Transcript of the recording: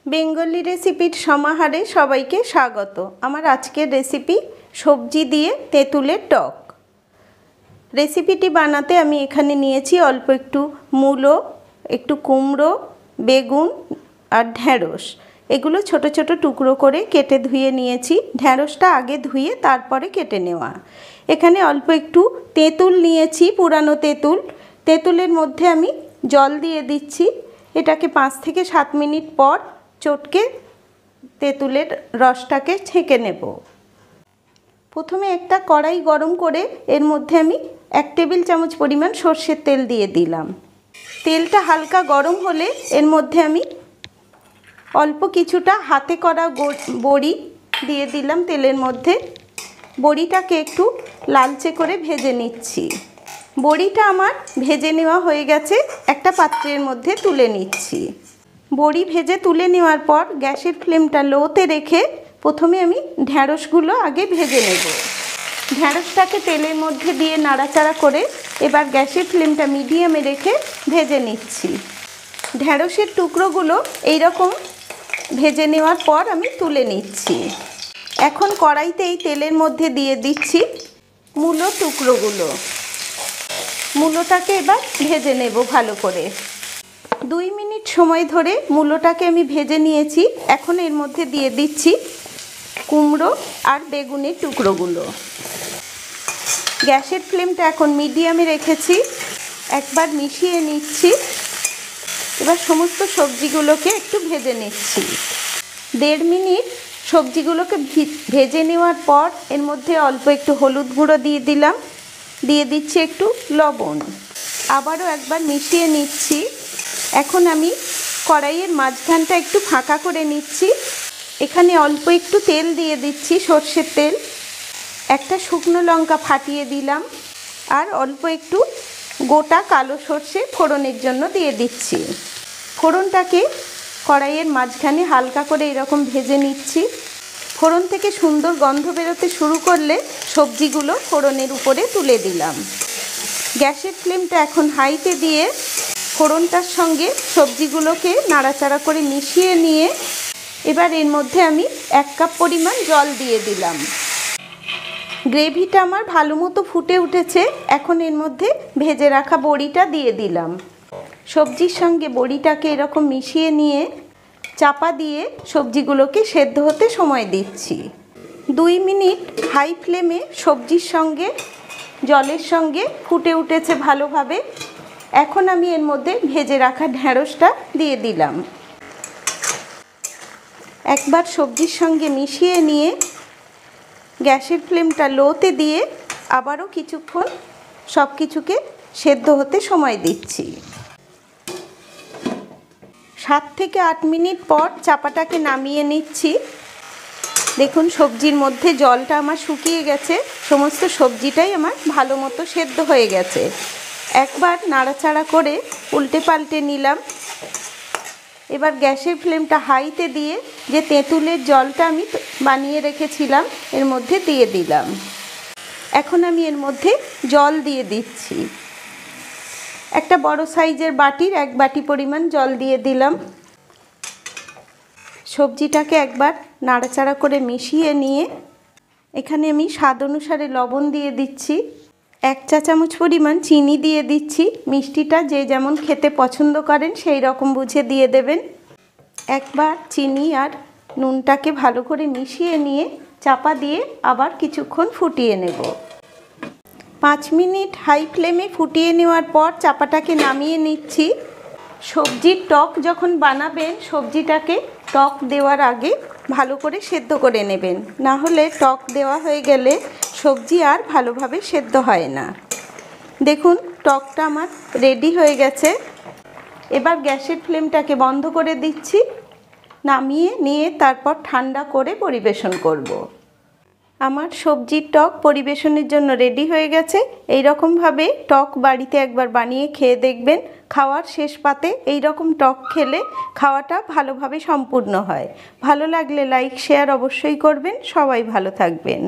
Bengali রেসিপির সমাহারে সবাইকে স্বাগত। আমার আজকের রেসিপি সবজি দিয়ে তেঁতুলের টক। রেসিপিটি বানাতে আমি এখানে নিয়েছি অল্প একটু মূলো, একটু কুমড়ো, বেগুন আর ঢ্যাঁড়স। এগুলো ছোট ছোট টুকরো করে কেটে ধুয়ে নিয়েছি। ঢ্যাঁড়সটা আগে ধুয়ে তারপরে কেটে নেওয়া। এখানে অল্প একটু তেঁতুল নিয়েছি, পুরানো তেঁতুল। তেঁতুলের মধ্যে আমি জল দিয়ে দিচ্ছি। এটাকে 5 থেকে 7 মিনিট পর চটকে তেঁতুলের রসটাকে ছেঁকে নেব। প্রথমে একটা কড়াই গরম করে এর মধ্যে আমি 1 টেবিল চামচ পরিমাণ সর্ষের তেল দিয়ে দিলাম। তেলটা হালকা গরম হলে এর মধ্যে আমি অল্প কিছুটা হাতে করা বড়ি দিয়ে দিলাম তেলের মধ্যে। বড়িটাকে একটু লালচে করে ভেজে নিচ্ছি। বড়িটা আমার ভেজে নেওয়া হয়ে গেছে, একটা পাত্রের মধ্যে তুলে নিচ্ছি। বড়ি ভেজে তুলে নেওয়ার পর গ্যাসের ফ্লেমটা লোতে রেখে প্রথমে আমি ঢ্যাঁড়সগুলো আগে ভেজে নেব। ঢ্যাঁড়সটাকে তেলের মধ্যে দিয়ে নাড়াচাড়া করে এবার গ্যাসের ফ্লেমটা মিডিয়ামে রেখে ভেজে নিচ্ছি। ঢ্যাঁড়সের টুকরোগুলো এইরকম ভেজে নেওয়ার পর আমি তুলে নিচ্ছি। এখন কড়াইতে এই তেলের মধ্যে দিয়ে দিচ্ছি মূলো টুকরোগুলো। মূলোটাকে এবার ভেজে নেব ভালো করে। 2 মিনিট সময় ধরে মূলোটাকে আমি ভেজে নিয়েছি। এখন এর মধ্যে দিয়ে দিচ্ছি কুমড়ো আর বেগুনের টুকরোগুলো। গ্যাসের ফ্লেমটা এখন মিডিয়ামে রেখেছি। একবার মিশিয়ে নিচ্ছি। এবার সমস্ত সবজিগুলোকে একটু ভেজে নিচ্ছি। 1.5 মিনিট সবজিগুলোকে ভেজে নেওয়ার পর এর মধ্যে অল্প একটু হলুদ গুঁড়ো দিয়ে দিলাম। দিয়ে দিচ্ছি একটু লবণ। আবারও একবার মিশিয়ে নিচ্ছি। এখন আমি কড়াইয়ের মাঝখানটা একটু ফাঁকা করে নিচ্ছি। এখানে অল্প একটু তেল দিয়ে দিচ্ছি, সর্ষের তেল। একটা শুকনো লঙ্কা ফাটিয়ে দিলাম আর অল্প একটু গোটা কালো সর্ষে ফোড়নের জন্য দিয়ে দিচ্ছি। ফোড়নটাকে কড়াইয়ের মাঝখানে হালকা করে এরকম ভেজে নিচ্ছি। ফোড়ন থেকে সুন্দর গন্ধ বেরোতে শুরু করলে সবজিগুলো ফোড়নের উপরে তুলে দিলাম। গ্যাসের ফ্লেমটা এখন হাইতে দিয়ে ফোড়নটার সঙ্গে সবজিগুলোকে নাড়াচাড়া করে মিশিয়ে নিয়ে এবার এর মধ্যে আমি 1 কাপ পরিমাণ জল দিয়ে দিলাম। গ্রেভিটা আমার ভালো মতো ফুটে উঠেছে। এখন এর মধ্যে ভেজে রাখা বড়িটা দিয়ে দিলাম। সবজির সঙ্গে বড়িটাকে এরকম মিশিয়ে নিয়ে চাপা দিয়ে সবজিগুলোকে সেদ্ধ হতে সময় দিচ্ছি। 2 মিনিট হাই ফ্লেমে সবজির সঙ্গে জলের সঙ্গে ফুটে উঠেছে ভালোভাবে। এখন আমি এর মধ্যে ভেজে রাখা ঢ্যাঁড়সটা দিয়ে দিলাম। একবার সবজির সঙ্গে মিশিয়ে নিয়ে গ্যাসের ফ্লেমটা লোতে দিয়ে আবারও কিছুক্ষণ সব কিছুকে সেদ্ধ হতে সময় দিচ্ছি। 7 থেকে 8 মিনিট পর চাপাটাকে নামিয়ে নিচ্ছি। দেখুন সবজির মধ্যে জলটা আমার শুকিয়ে গেছে। সমস্ত সবজিটাই আমার ভালো মতো সেদ্ধ হয়ে গেছে। একবার নাড়াচাড়া করে উল্টে পাল্টে নিলাম। এবার গ্যাসের ফ্লেমটা হাইতে দিয়ে যে তেঁতুলের জলটা আমি বানিয়ে রেখেছিলাম এর মধ্যে দিয়ে দিলাম। এখন আমি এর মধ্যে জল দিয়ে দিচ্ছি। একটা বড় সাইজের বাটির 1 বাটি পরিমাণ জল দিয়ে দিলাম। সবজিটাকে একবার নাড়াচাড়া করে মিশিয়ে নিয়ে এখানে আমি স্বাদ অনুসারে লবণ দিয়ে দিচ্ছি। 1 চা চামচ পরিমাণ চিনি দিয়ে দিচ্ছি। মিষ্টিটা যে যেমন খেতে পছন্দ করেন সেই রকম বুঝে দিয়ে দেবেন। একবার চিনি আর নুনটাকে ভালো করে মিশিয়ে নিয়ে চাপা দিয়ে আবার কিছুক্ষণ ফুটিয়ে নেব। 5 মিনিট হাই ফ্লেমে ফুটিয়ে নেওয়ার পর চাপাটাকে নামিয়ে নিচ্ছি। সবজির টক যখন বানাবেন সবজিটাকে টক দেওয়ার আগে ভালো করে সেদ্ধ করে নেবেন, না হলে টক দেওয়া হয়ে গেলে সবজি আর ভালোভাবে সেদ্ধ হয় না। দেখুন টকটা আমার রেডি হয়ে গেছে। এবার গ্যাসের ফ্লেমটাকে বন্ধ করে দিচ্ছি। নামিয়ে নিয়ে তারপর ঠান্ডা করে পরিবেশন করব। আমার সবজির টক পরিবেশনের জন্য রেডি হয়ে গেছে। এই রকমভাবে টক বাড়িতে একবার বানিয়ে খেয়ে দেখবেন। খাওয়ার শেষ পাতে এই রকম টক খেলে খাওয়াটা ভালোভাবে সম্পূর্ণ হয়। ভালো লাগলে লাইক শেয়ার অবশ্যই করবেন। সবাই ভালো থাকবেন।